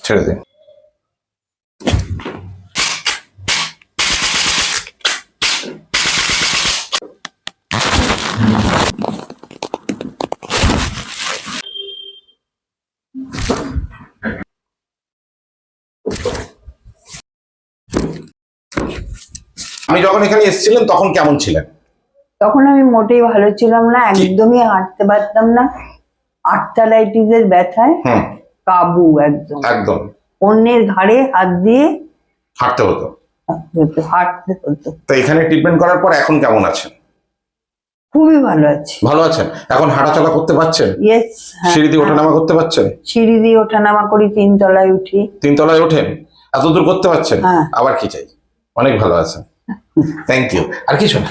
ছেড়ে দিন। আমি যখন এখানে এসেছিলেন তখন কেমন ছিলেন? তখন আমি মোটেই ভালো ছিলাম না, একদমই হাঁটতে পারতাম না, আর্থ্রাইটিসের ব্যথায় কাবু একদম। একদম অন্যের ঘাড়ে হাত দিয়ে হাঁটতে হতো। হাঁটতে হতো। তো এখানে ট্রিটমেন্ট করার পর এখন কেমন আছেন? খুবই ভালো আছি। ভালো আছেন? এখন হাঁটাচলা করতে পারছেন? ইয়েস। সিঁড়ি দিয়ে ওঠানামা করতে পারছেন? সিঁড়ি দিয়ে ওঠানামা করি, 3 তলায় উঠি। 3 তলায় ওঠেন? এত দূর করতে পারছেন? হ্যাঁ। আবার কি চাই? অনেক ভালো আছেন। Thank you. আর কিছু না।